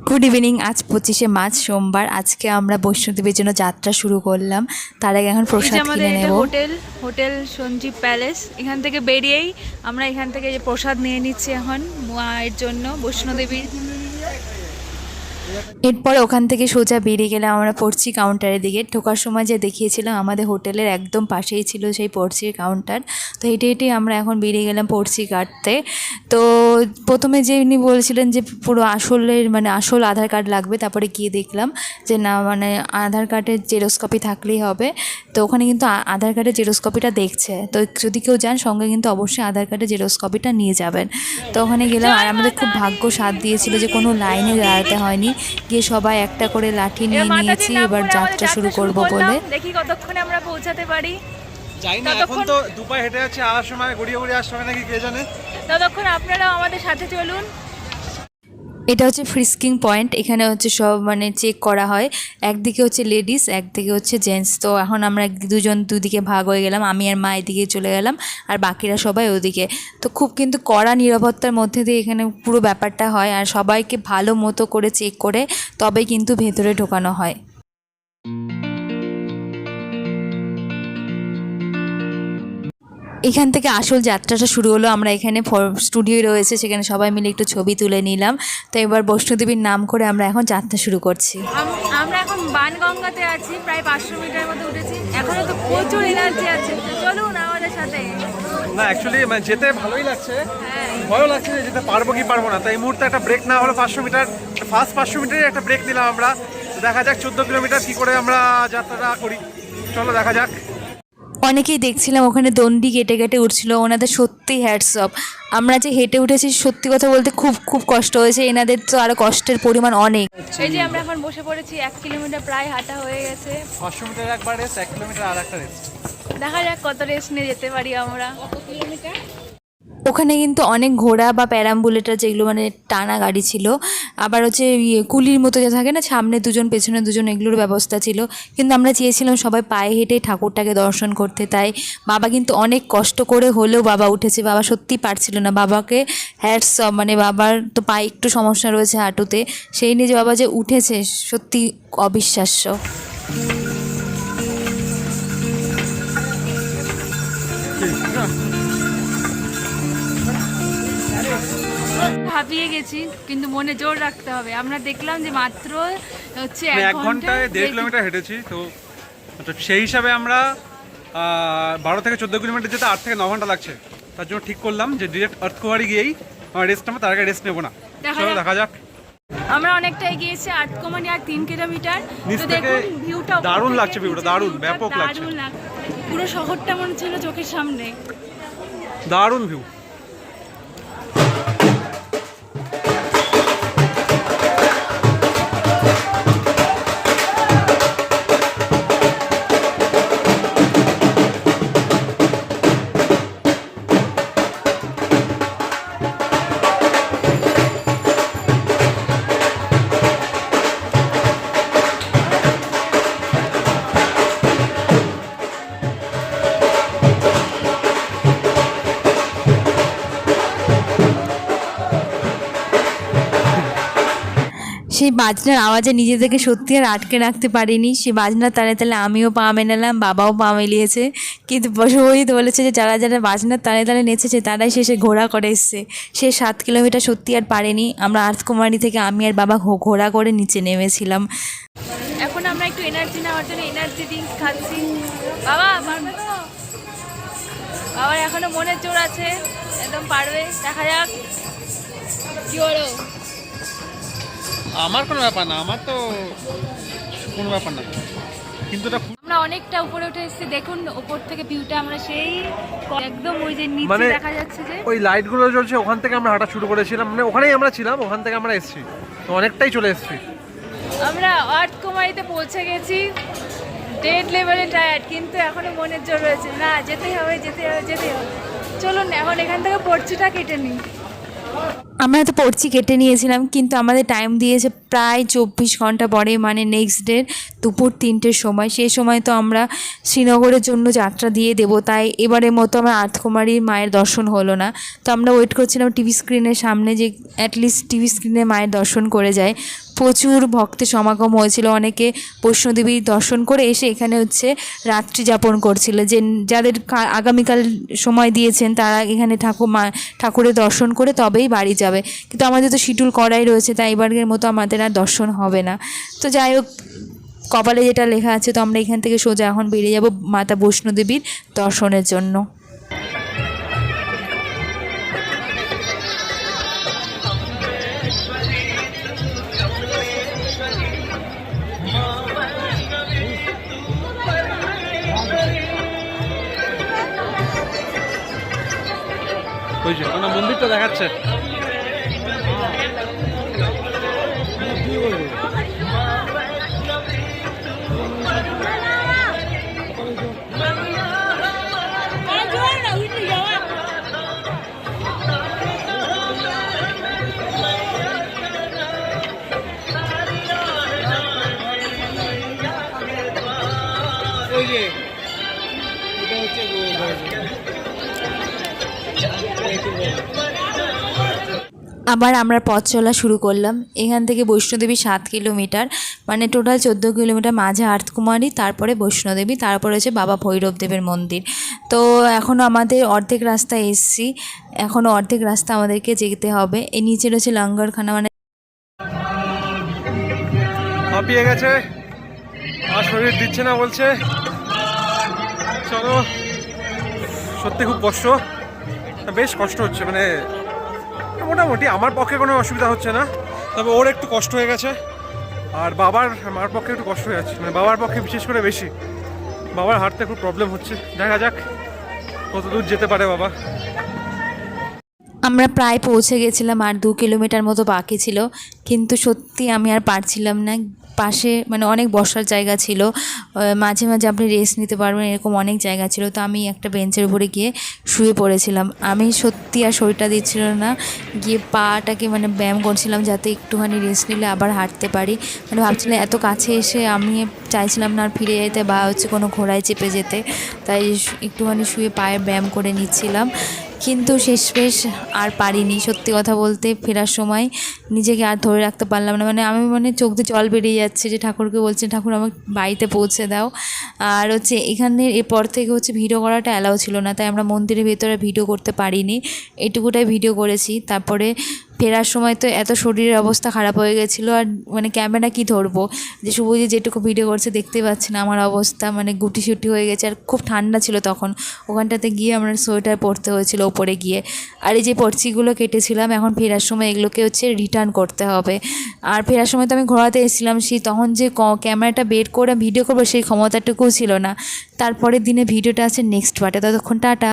Good evening. আজ 25শে March সোমবার। আজকে আমরা বৈষ্ণোদেবীর জন্য যাত্রা শুরু করলাম। তার আগে এখন প্রসাদ কিনে নেব। হোটেল সঞ্জীব প্যালেস, এখান থেকে বেরিয়েই আমরা এখান থেকে যে প্রসাদ নিয়ে নিচ্ছি এখন মায়ের জন্য বৈষ্ণোদেবীর। এরপরে ওখান থেকে সোজা বেরিয়ে গেলাম আমরা পড়ছি কাউন্টারের দিকে। ঢোকার সময় যে দেখিয়েছিলাম আমাদের হোটেলের একদম পাশেই ছিল সেই পড়ছির কাউন্টার। তো হেঁটে হেঁটেই আমরা এখন বেরিয়ে গেলাম পড়ছি কাটতে। তো প্রথমে যে উনি বলছিলেন যে পুরো আসল আধার কার্ড লাগবে, তারপরে গিয়ে দেখলাম যে না, আধার কার্ডের জেরক্স কপি থাকলেই হবে। তো ওখানে কিন্তু আধার কার্ডের জেরক্স কপিটা দেখছে। তো যদি কেউ যান সঙ্গে কিন্তু অবশ্যই আধার কার্ডের জেরক্স কপিটা নিয়ে যাবেন। তো ওখানে গেলাম আর আমাদের খুব ভাগ্য সাথ দিয়েছিল যে কোনো লাইনে দাঁড়াতে হয়নি। গিয়ে সবাই একটা করে লাঠি নিয়ে নিয়েছি, এবার যাত্রা শুরু করব বলে। দেখি কতক্ষণে আমরা পৌঁছাতে পারি। যাই না, এখন তো দুপায়ে হেঁটে যাচ্ছে, আসার সময় গড়িয়ে গড়িয়ে আসতে হবে নাকি কে জানে। ততক্ষণ আপনারাও আমাদের সাথে চলুন। এটা হচ্ছে ফ্রিস্কিং পয়েন্ট। এখানে হচ্ছে সব চেক করা হয়। একদিকে হচ্ছে লেডিস, একদিকে হচ্ছে জেন্টস। তো এখন আমরা দুদিকে ভাগ হয়ে গেলাম। আমি আর মা এদিকে চলে গেলাম আর বাকিরা সবাই ওদিকে। তো খুব কিন্তু কড়া নিরাপত্তার মধ্যে দিয়ে এখানে পুরো ব্যাপারটা হয়, আর সবাইকে ভালো মতো করে চেক করে তবেই কিন্তু ভেতরে ঢোকানো হয়। এখান থেকে আসল যাত্রাটা শুরু হলো। আমরা এখানে স্টুডিও রয়েছে, সেখানে সবাই মিলে একটু ছবি তুলে নিলাম। তো এবার বৈষ্ণোদেবীর নাম করে আমরা এখন যাত্রা শুরু করছি। আমরা এখন বানগঙ্গাতে আছি, প্রায় 500 মিটার মতো উঠেছি। এখনো তো প্রচুর এনার্জি আছে, চলুন আমাদের সাথে। না অ্যাকচুয়ালি যেতে ভালোই লাগছে, ভয়ও লাগছে যে যেতে পারবো কি পারবো না। তাই এই মুহূর্তে একটা ব্রেক না হলো 500 মিটার, ফার্স্ট 500 মিটারে একটা ব্রেক নিলাম আমরা। দেখা যাক 14 কিলোমিটার কী করে আমরা যাত্রাটা করি। চলো দেখা যাক। অনেকেই দেখছিলাম ওখানে দণ্ডি কেটে কেটে উঠছিল, ওনাদের সত্যি হ্যাটস অফ। আমরা যে হেঁটে উঠেছি সত্যি কথা বলতে খুব খুব কষ্ট হয়েছে, এনাদের তো আরও কষ্টের পরিমাণ অনেক। এই যে আমরা এখন বসে পড়েছি, 1 কিলোমিটার প্রায় হাঁটা হয়ে গেছে। 500 মিটার একবার রেস্ট, 1 কিলোমিটার আর একটা রেস্ট। দেখা যাক কত রেস্ট নিয়ে যেতে পারি আমরা। কত কিলোমিটার? ওখানে কিন্তু অনেক ঘোড়া বা প্যারাম্বুলেটার, যেগুলো টানা গাড়ি ছিল। আবার হচ্ছে কুলির মতো যে থাকে না, সামনে দুজন পেছনে দুজন, এগুলোর ব্যবস্থা ছিল। কিন্তু আমরা চেয়েছিলাম সবাই পায়ে হেঁটে ঠাকুরটাকে দর্শন করতে। তাই বাবা কিন্তু অনেক কষ্ট করে হলেও বাবা উঠেছে। বাবা সত্যি পারছিল না। বাবাকে হ্যাটস অফ। বাবার তো পায়ে একটু সমস্যা রয়েছে হাঁটুতে, সেই নিয়ে যে বাবা যে উঠেছে সত্যি অবিশ্বাস্য। হাঁপিয়ে গেছি, কিন্তু মনে জোর রাখতে হবে। আমরা দেখলাম যে মাত্র হচ্ছে 1 ঘন্টায় 1.5 কিলোমিটার হেঁটেছি। তো সেই হিসাবে আমরা 12 থেকে 14 কিলোমিটার যেতে 8 থেকে 9 ঘন্টা লাগছে। তার জন্য ঠিক করলাম যে ডিরেক্ট আর্থকুমারি গিয়েই রেস্ট নেবো, তার আগে রেস্ট নেবো না। চলো দেখা যাক। আমরা অনেকটা এগিয়েছি, আর্থকুমারি আর 3 কিলোমিটার। নিচ থেকে ভিউটা দারুণ লাগছে, ভিউটা দারুণ, ব্যাপক লাগছে। পুরো শহরটা মনে ছিল চোখের সামনে, দারুণ ভিউ। সেই বাজনার আওয়াজে নিজেদেরকে সত্যি আর আটকে রাখতে পারিনি। সেই বাজনার তালে তালে আমিও পা মেলালাম, বাবাও পা মেলিয়েছে। কিন্তু শহীদ বলেছে যে যারা যারা বাজনার তালে তালে নেচেছে তারাই শেষে ঘোড়া করে এসছে। সে 7 কিলোমিটার সত্যি আর পারেনি। আমরা আর্থকুমারী থেকে আমি আর বাবা ঘোড়া করে নিচে নেমেছিলাম। এখন আমরা একটু এনার্জি নেওয়ার জন্য এনার্জি ড্রিঙ্কস খাচ্ছি। বাবা পারবে তো? বাবার এখনো মনের জোর আছে, একদম পারবে। দেখা যাক কি হলো। আমার কোনো ব্যাপার না, আমার তো কোনো ব্যাপার না, কিন্তু আমরা অনেকটা উপরে উঠে এসেছি। দেখুন উপর থেকে ভিউটা, আমরা সেই একদম ওই যে নিচে দেখা যাচ্ছে যে ওই লাইটগুলো জ্বলছে, ওখান থেকে আমরা হাঁটা শুরু করেছিলাম। ওখানেই আমরা ছিলাম, ওখান থেকে আমরা এসেছি, তো অনেকটাই চলে এসেছি। আমরা আর্থকুমারিতে পৌঁছে গেছি। ডেড লেভেলে টায়ার্ড, কিন্তু এখনো মনের জোর রয়েছে। না, যেতেই হবে যেতে হবে যেতে হবে। চলুন এখন এখান থেকে পর্চিটা কেটে নিই। আমরা তো পড়ছি কেটে নিয়েছিলাম, কিন্তু আমাদের টাইম দিয়েছে প্রায় 24 ঘন্টা পরে, নেক্সট ডে দুপুর 3টের সময়। সেই সময় তো আমরা শ্রীনগরের জন্য যাত্রা দিয়ে দেবো। তাই এবারের মতো আমার আর্থকুমারীর মায়ের দর্শন হলো না। তো আমরা ওয়েট করছিলাম টিভি স্ক্রিনের সামনে যে অ্যাটলিস্ট টিভি স্ক্রিনে মায়ের দর্শন করে যায়। প্রচুর ভক্তের সমাগম হয়েছিল, অনেকে বৈষ্ণোদেবী দর্শন করে এসে এখানে হচ্ছে রাত্রি যাপন করছিল, যে যাদের আগামীকাল সময় দিয়েছেন তারা এখানে ঠাকুরের দর্শন করে তবেই বাড়ি যাবে। কিন্তু আমাদের তো শিডিউল করাই রয়েছে, তাই এবারের মতো আমাদের আর দর্শন হবে না। তো যাই হোক, কপালে যেটা লেখা আছে, তো আমরা এখান থেকে সোজা এখন বেরিয়ে যাব মাতা বৈষ্ণোদেবীর দর্শনের জন্য। ওই যে মন্দিরটা দেখাচ্ছে। আবার আমরা পথ চলা শুরু করলাম। এখান থেকে বৈষ্ণোদেবী 7 কিলোমিটার, মানে টোটাল 14 কিলোমিটার, মাঝে আর্তকুমারী, তারপরে বৈষ্ণোদেবী, তারপরে হচ্ছে বাবা ভৈরবদেবের মন্দির। তো এখনও আমাদের অর্ধেক রাস্তা এসছি, এখনও অর্ধেক রাস্তা আমাদেরকে যেতে হবে। এই নিচে রয়েছে লঙ্গরখানা, মানে হাঁপিয়ে গেছে আর শরীর দিচ্ছে না বলছে। চলো, সত্যি খুব কষ্ট, বেশ কষ্ট হচ্ছে, মানে মোটামুটি আমার পক্ষে কোনো অসুবিধা হচ্ছে না, তবে ওর একটু কষ্ট হয়ে গেছে, আর মার পক্ষে একটু কষ্ট হয়ে যাচ্ছে, মানে বাবার পক্ষে বিশেষ করে বেশি। বাবার হাঁটতে খুব প্রবলেম হচ্ছে, দেখা যাক কত দূর যেতে পারে বাবা। আমরা প্রায় পৌঁছে গেছিলাম, আর 2 কিলোমিটার মতো বাকি ছিল, কিন্তু সত্যি আমি আর পারছিলাম না। পাশে মানে অনেক বসার জায়গা ছিল, মাঝে মাঝে আপনি রেস্ট নিতে পারবেন, এরকম অনেক জায়গা ছিল। তো আমি একটা বেঞ্চের উপরে গিয়ে শুয়ে পড়েছিলাম। আমি সত্যি আর শরীরটা দিচ্ছিল না, গিয়ে পাটাকে মানে ব্যায়াম করছিলাম যাতে একটুখানি রেস্ট নিলে আবার হাঁটতে পারি। মানে ভাবছিলাম এত কাছে এসে আমি চাইছিলাম না আর ফিরে যেতে বা হচ্ছে কোনো ঘোড়ায় চেপে যেতে, তাই একটুখানি শুয়ে পায়ের ব্যায়াম করে নিচ্ছিলাম। কিন্তু শেষমেশ আর পারিনি, সত্যি কথা বলতে ফেরার সময় নিজেকে আর ধরে রাখতে পারলাম না। মানে আমি চোখ দিয়ে জল বেরিয়ে যাচ্ছে, যে ঠাকুরকে বলছি ঠাকুর আমাকে বাড়িতে পৌঁছে দাও। আর হচ্ছে এখানে এরপর থেকে হচ্ছে ভিডিও করাটা অ্যালাউ ছিল না, তাই আমরা মন্দিরের ভেতরে ভিডিও করতে পারিনি, এটুকুটাই ভিডিও করেছি। তারপরে ফেরার সময় তো এত শরীরের অবস্থা খারাপ হয়ে গেছিলো, আর মানে ক্যামেরা কি ধরবো, যে শুভজি যেটুকু ভিডিও করছে দেখতে পাচ্ছি না আমার অবস্থা, মানে গুটি হয়ে গেছে। আর খুব ঠান্ডা ছিল তখন, ওখানটাতে গিয়ে আমরা সোয়েটার পরতে হয়েছিল ওপরে গিয়ে। আর এই যে পর্চিগুলো কেটেছিলাম, এখন ফেরার সময় এগুলোকে হচ্ছে রিটার্ন করতে হবে। আর ফেরার সময় তো আমি ঘোরাতে এসেছিলাম, সেই তখন যে ক্যামেরাটা বের করে ভিডিও করবো সেই ক্ষমতাটুকুও ছিল না। তারপরের দিনে ভিডিওটা আছে নেক্সট পার্টে, ততক্ষণ টাটা।